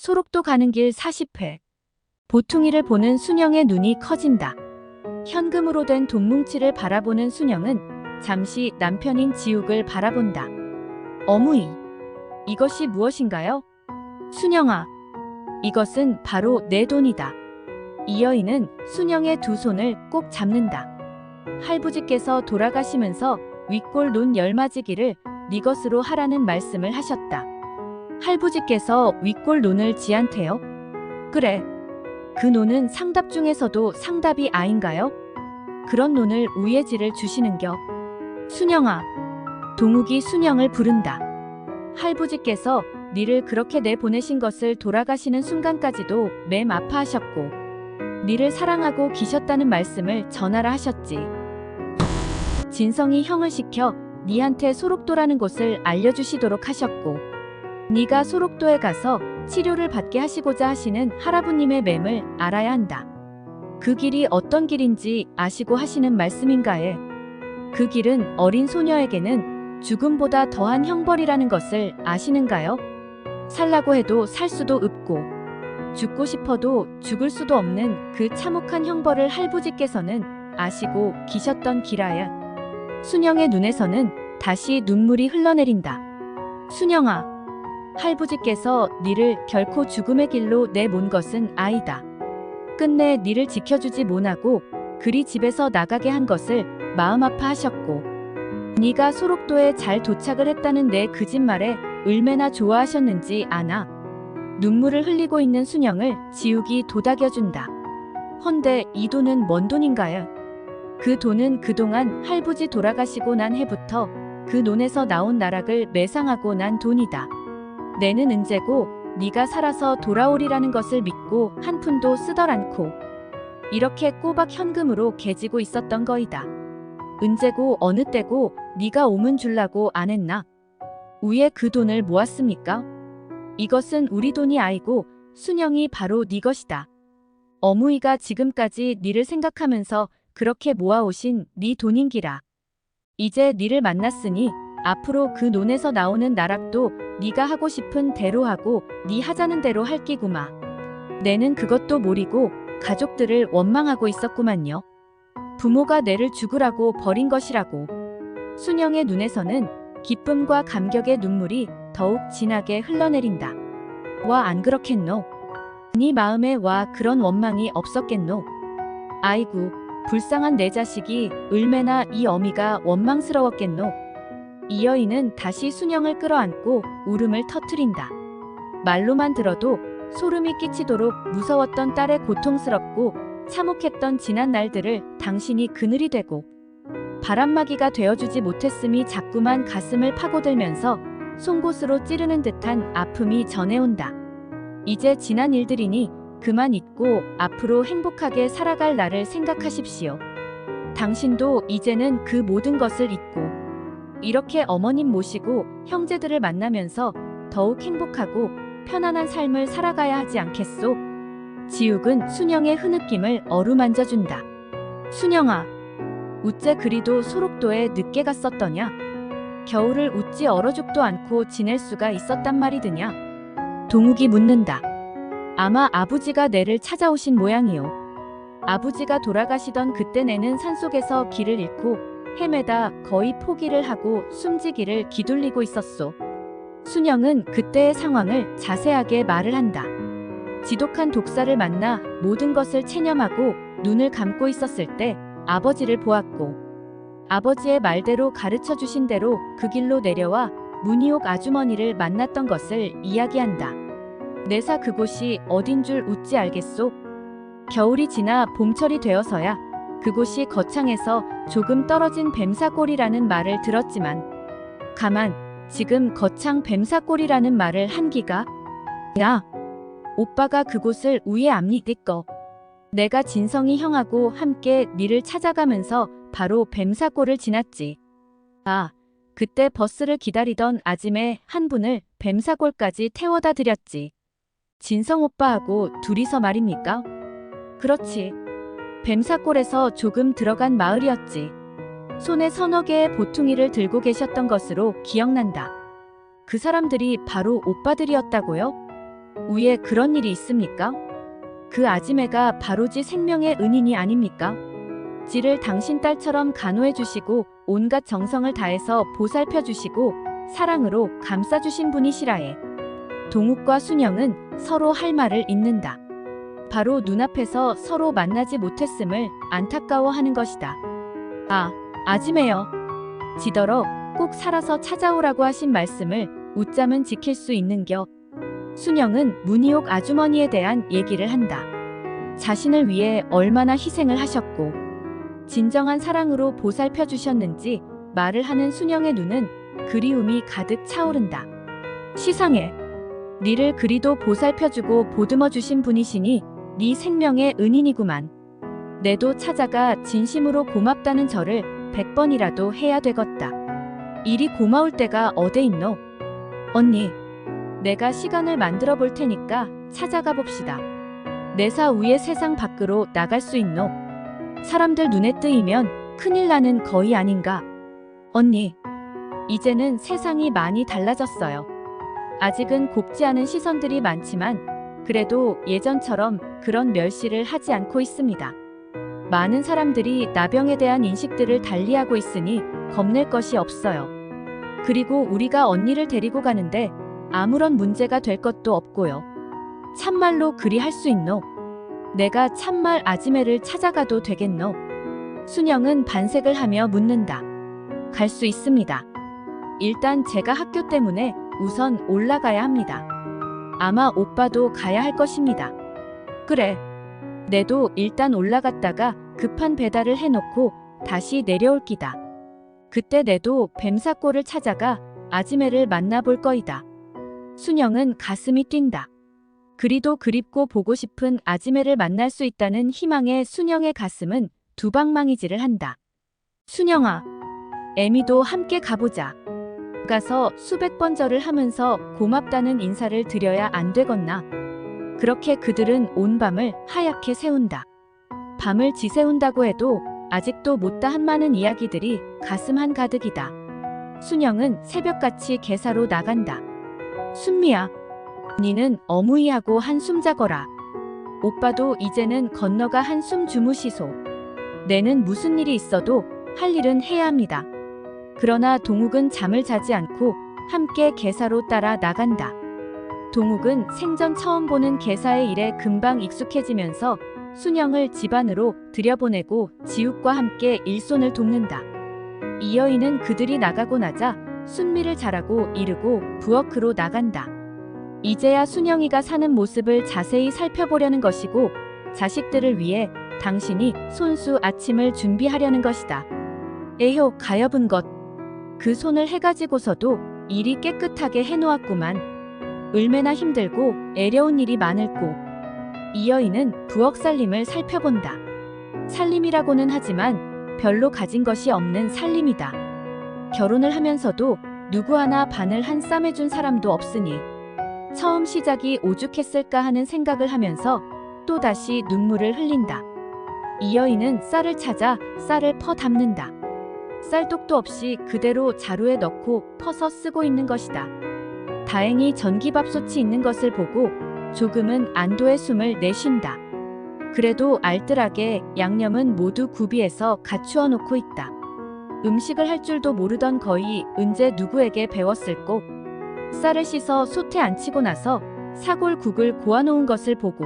소록도 가는 길 40회. 보퉁이를 보는 순영의 눈이 커진다. 현금으로 된 돈뭉치를 바라보는 순영은 잠시 남편인 지욱을 바라본다. 어무이, 이것이 무엇인가요? 순영아, 이것은 바로 내 돈이다. 이 여인은 순영의 두 손을 꼭 잡는다. 할부지께서 돌아가시면서 윗골 논 열맞이기를 네 것으로 하라는 말씀을 하셨다. 할부지께서 윗골 논을 지한테요? 그래. 그 논은 상답 중에서도 상답이 아인가요? 그런 논을 우예지를 주시는겨. 순영아. 동욱이 순영을 부른다. 할부지께서 니를 그렇게 내보내신 것을 돌아가시는 순간까지도 맴 아파하셨고 니를 사랑하고 기셨다는 말씀을 전하라 하셨지. 진성이 형을 시켜 니한테 소록도라는 곳을 알려주시도록 하셨고 니가 소록도에 가서 치료를 받게 하시고자 하시는 할아버님의 맴을 알아야 한다. 그 길이 어떤 길인지 아시고 하시는 말씀인가에 그 길은 어린 소녀에게는 죽음보다 더한 형벌이라는 것을 아시는가요? 살라고 해도 살 수도 없고 죽고 싶어도 죽을 수도 없는 그 참혹한 형벌을 할부지께서는 아시고 기셨던 기라야. 순영의 눈에서는 다시 눈물이 흘러내린다. 순영아, 할부지께서 니를 결코 죽음의 길로 내몬 것은 아니다. 끝내 니를 지켜주지 못하고 그리 집에서 나가게 한 것을 마음 아파하셨고 니가 소록도에 잘 도착을 했다는 내 거짓말에 얼마나 좋아하셨는지 아나. 눈물을 흘리고 있는 순영을 지욱이 도닥여준다. 헌데 이 돈은 뭔 돈인가요? 그 돈은 그동안 할부지 돌아가시고 난 해부터 그 논에서 나온 나락을 매상하고 난 돈이다. 내는 은재고 네가 살아서 돌아오리라는 것을 믿고 한 푼도 쓰덜 않고 이렇게 꼬박 현금으로 개지고 있었던 거이다. 은재고 어느 때고 네가 오문 줄라고 안 했나? 우에 그 돈을 모았습니까? 이것은 우리 돈이 아니고 순영이 바로 네 것이다. 어무이가 지금까지 니를 생각하면서 그렇게 모아오신 네 돈인기라. 이제 니를 만났으니 앞으로 그 논에서 나오는 나락도 네가 하고 싶은 대로 하고 네 하자는 대로 할 끼구마. 내는 그것도 모르고 가족들을 원망하고 있었구만요. 부모가 내를 죽으라고 버린 것이라고. 순영의 눈에서는 기쁨과 감격의 눈물이 더욱 진하게 흘러내린다. 와, 안 그렇겠노? 네 마음에 와 그런 원망이 없었겠노? 아이고, 불쌍한 내 자식이 얼마나 이 어미가 원망스러웠겠노? 이 여인은 다시 순영을 끌어안고 울음을 터뜨린다. 말로만 들어도 소름이 끼치도록 무서웠던 딸의 고통스럽고 참혹했던 지난 날들을 당신이 그늘이 되고 바람막이가 되어주지 못했음이 자꾸만 가슴을 파고들면서 송곳으로 찌르는 듯한 아픔이 전해온다. 이제 지난 일들이니 그만 잊고 앞으로 행복하게 살아갈 나를 생각하십시오. 당신도 이제는 그 모든 것을 잊고 이렇게 어머님 모시고 형제들을 만나면서 더욱 행복하고 편안한 삶을 살아가야 하지 않겠소? 지욱은 순영의 흐느낌을 어루만져준다. 순영아, 우째 그리도 소록도에 늦게 갔었더냐? 겨울을 웃지 얼어 죽도 않고 지낼 수가 있었단 말이드냐? 동욱이 묻는다. 아마 아버지가 내를 찾아오신 모양이요. 아버지가 돌아가시던 그때 내는 산속에서 길을 잃고 헤매다 거의 포기를 하고 숨지기를 기둘리고 있었소. 순영은 그때의 상황을 자세하게 말을 한다. 지독한 독사를 만나 모든 것을 체념하고 눈을 감고 있었을 때 아버지를 보았고 아버지의 말대로 가르쳐 주신 대로 그 길로 내려와 문희옥 아주머니를 만났던 것을 이야기한다. 내사 그곳이 어딘 줄 웃지 알겠소? 겨울이 지나 봄철이 되어서야 그곳이 거창해서 조금 떨어진 뱀사골이라는 말을 들었지만 가만 지금 거창 뱀사골이라는 말을 한 기가? 야, 오빠가 그곳을 우예 압니까? 내가 진성이 형하고 함께 니를 찾아가면서 바로 뱀사골을 지났지. 아, 그때 버스를 기다리던 아짐에 한 분을 뱀사골까지 태워다 드렸지. 진성 오빠하고 둘이서 말입니까? 그렇지. 뱀사골에서 조금 들어간 마을이었지. 손에 서너 개의 보퉁이를 들고 계셨던 것으로 기억난다. 그 사람들이 바로 오빠들이었다고요? 위에 그런 일이 있습니까? 그 아지매가 바로 지 생명의 은인이 아닙니까? 지를 당신 딸처럼 간호해 주시고 온갖 정성을 다해서 보살펴 주시고 사랑으로 감싸 주신 분이시라에. 동욱과 순영은 서로 할 말을 잇는다. 바로 눈앞에서 서로 만나지 못했음을 안타까워하는 것이다. 아, 아지매여. 지더러 꼭 살아서 찾아오라고 하신 말씀을 웃잠은 지킬 수 있는겨. 순영은 문희옥 아주머니에 대한 얘기를 한다. 자신을 위해 얼마나 희생을 하셨고 진정한 사랑으로 보살펴 주셨는지 말을 하는 순영의 눈은 그리움이 가득 차오른다. 시상해. 니를 그리도 보살펴주고 보듬어 주신 분이시니 네 생명의 은인이구만. 내도 찾아가 진심으로 고맙다는 절을 100번이라도 해야 되겠다. 일이 고마울 때가 어디 있노? 언니, 내가 시간을 만들어 볼 테니까 찾아가 봅시다. 내사 위에 세상 밖으로 나갈 수 있노? 사람들 눈에 뜨이면 큰일 나는 거의 아닌가? 언니, 이제는 세상이 많이 달라졌어요. 아직은 곱지 않은 시선들이 많지만 그래도 예전처럼 그런 멸시를 하지 않고 있습니다. 많은 사람들이 나병에 대한 인식들을 달리하고 있으니 겁낼 것이 없어요. 그리고 우리가 언니를 데리고 가는데 아무런 문제가 될 것도 없고요. 참말로 그리 할 수 있노? 내가 참말 아지매를 찾아가도 되겠노? 순영은 반색을 하며 묻는다. 갈 수 있습니다. 일단 제가 학교 때문에 우선 올라가야 합니다. 아마 오빠도 가야 할 것입니다. 그래. 내도 일단 올라갔다가 급한 배달을 해놓고 다시 내려올 기다. 그때 내도 뱀사골을 찾아가 아지매를 만나볼 거이다. 순영은 가슴이 뛴다. 그리도 그립고 보고 싶은 아지매를 만날 수 있다는 희망에 순영의 가슴은 두방망이질을 한다. 순영아, 애미도 함께 가보자. 가서 수백 번 절을 하면서 고맙다는 인사를 드려야 안 되겠나. 그렇게 그들은 온 밤을 하얗게 새운다. 밤을 지새운다고 해도 아직도 못다 한 많은 이야기들이 가슴 한가득이다. 순영은 새벽같이 개사로 나간다. 순미야, 니는 어무이하고 한숨 자거라. 오빠도 이제는 건너가 한숨 주무시소. 내는 무슨 일이 있어도 할 일은 해야 합니다. 그러나 동욱은 잠을 자지 않고 함께 개사로 따라 나간다. 동욱은 생전 처음 보는 개사의 일에 금방 익숙해지면서 순영을 집안으로 들여보내고 지욱과 함께 일손을 돕는다. 이 여인은 그들이 나가고 나자 순미를 자라고 이르고 부엌으로 나간다. 이제야 순영이가 사는 모습을 자세히 살펴보려는 것이고 자식들을 위해 당신이 손수 아침을 준비하려는 것이다. 에효 가엾은 것. 그 손을 해가지고서도 일이 깨끗하게 해놓았구만. 얼마나 힘들고 애려운 일이 많을꼬. 이 여인은 부엌 살림을 살펴본다. 살림이라고는 하지만 별로 가진 것이 없는 살림이다. 결혼을 하면서도 누구 하나 반을 한 쌈 해준 사람도 없으니 처음 시작이 오죽했을까 하는 생각을 하면서 또다시 눈물을 흘린다. 이 여인은 쌀을 찾아 쌀을 퍼 담는다. 쌀독도 없이 그대로 자루에 넣고 퍼서 쓰고 있는 것이다. 다행히 전기밥솥이 있는 것을 보고 조금은 안도의 숨을 내쉰다. 그래도 알뜰하게 양념은 모두 구비해서 갖추어 놓고 있다. 음식을 할 줄도 모르던 거이 언제 누구에게 배웠을꼬. 쌀을 씻어 솥에 앉히고 나서 사골국을 고아놓은 것을 보고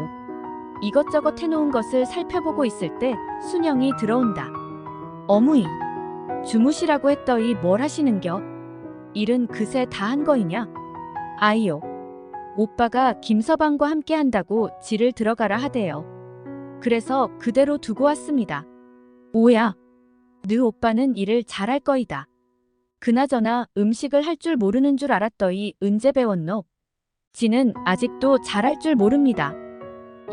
이것저것 해놓은 것을 살펴보고 있을 때 순영이 들어온다. 어무이, 주무시라고 했더니 뭘 하시는겨? 일은 그새 다 한 거이냐? 아이요. 오빠가 김서방과 함께 한다고 지를 들어가라 하대요. 그래서 그대로 두고 왔습니다. 오야, 느 오빠는 일을 잘할 거이다. 그나저나 음식을 할 줄 모르는 줄 알았더니 언제 배웠노? 지는 아직도 잘할 줄 모릅니다.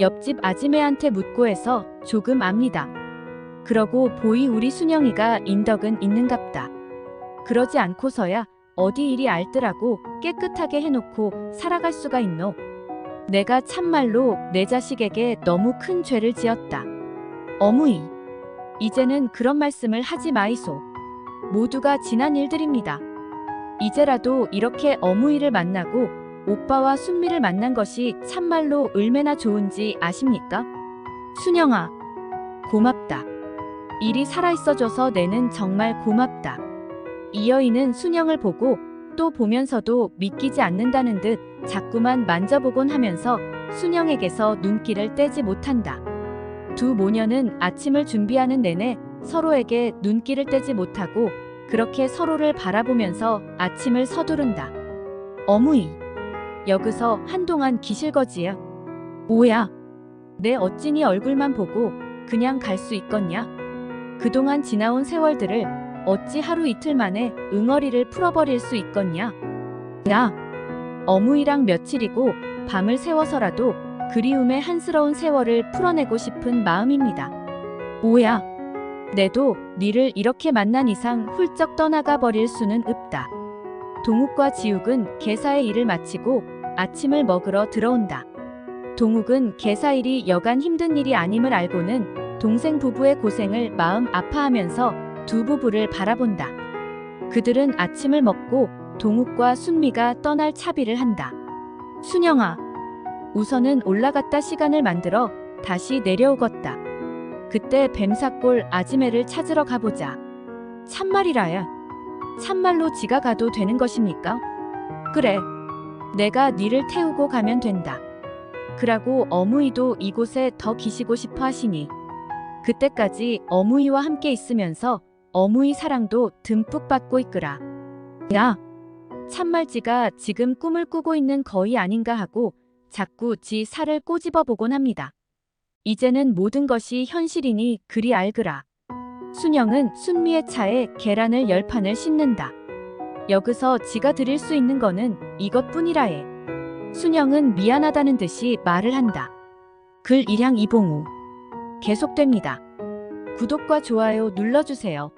옆집 아지매한테 묻고 해서 조금 압니다. 그러고 보이 우리 순영이가 인덕은 있는갑다. 그러지 않고서야 어디 일이 알뜰하고 깨끗하게 해놓고 살아갈 수가 있노. 내가 참말로 내 자식에게 너무 큰 죄를 지었다. 어무이, 이제는 그런 말씀을 하지 마이소. 모두가 지난 일들입니다. 이제라도 이렇게 어무이를 만나고 오빠와 순미를 만난 것이 참말로 얼마나 좋은지 아십니까? 순영아, 고맙다. 일이 살아있어줘서 내는 정말 고맙다. 이 여인은 순영을 보고 또 보면서도 믿기지 않는다는 듯 자꾸만 만져보곤 하면서 순영에게서 눈길을 떼지 못한다. 두 모녀는 아침을 준비하는 내내 서로에게 눈길을 떼지 못하고 그렇게 서로를 바라보면서 아침을 서두른다. 어무이, 여기서 한동안 기실거지야. 뭐야, 내 어찌니 얼굴만 보고 그냥 갈 수 있겠냐? 그동안 지나온 세월들을 어찌 하루 이틀 만에 응어리를 풀어버릴 수 있겠냐? 야, 어무이랑 며칠이고 밤을 새워서라도 그리움의 한스러운 세월을 풀어내고 싶은 마음입니다. 뭐야, 내도 니를 이렇게 만난 이상 훌쩍 떠나가 버릴 수는 없다. 동욱과 지욱은 개사의 일을 마치고 아침을 먹으러 들어온다. 동욱은 개사일이 여간 힘든 일이 아님을 알고는 동생 부부의 고생을 마음 아파하면서 두 부부를 바라본다. 그들은 아침을 먹고 동욱과 순미가 떠날 차비를 한다. 순영아, 우선은 올라갔다 시간을 만들어 다시 내려오겄다. 그때 뱀사골 아지매를 찾으러 가보자. 참말이라야. 참말로 지가 가도 되는 것입니까? 그래, 내가 니를 태우고 가면 된다. 그러고 어무이도 이곳에 더 기시고 싶어 하시니 그때까지 어무이와 함께 있으면서 어무이 사랑도 듬뿍 받고 있으라. 야, 참말 지가 지금 꿈을 꾸고 있는 거이 아닌가 하고 자꾸 지 살을 꼬집어 보곤 합니다. 이제는 모든 것이 현실이니 그리 알그라. 순영은 순미의 차에 계란을 10판을 씻는다. 여기서 지가 드릴 수 있는 거는 이것뿐이라 해. 순영은 미안하다는 듯이 말을 한다. 글 일향 이봉우. 계속됩니다. 구독과 좋아요 눌러주세요.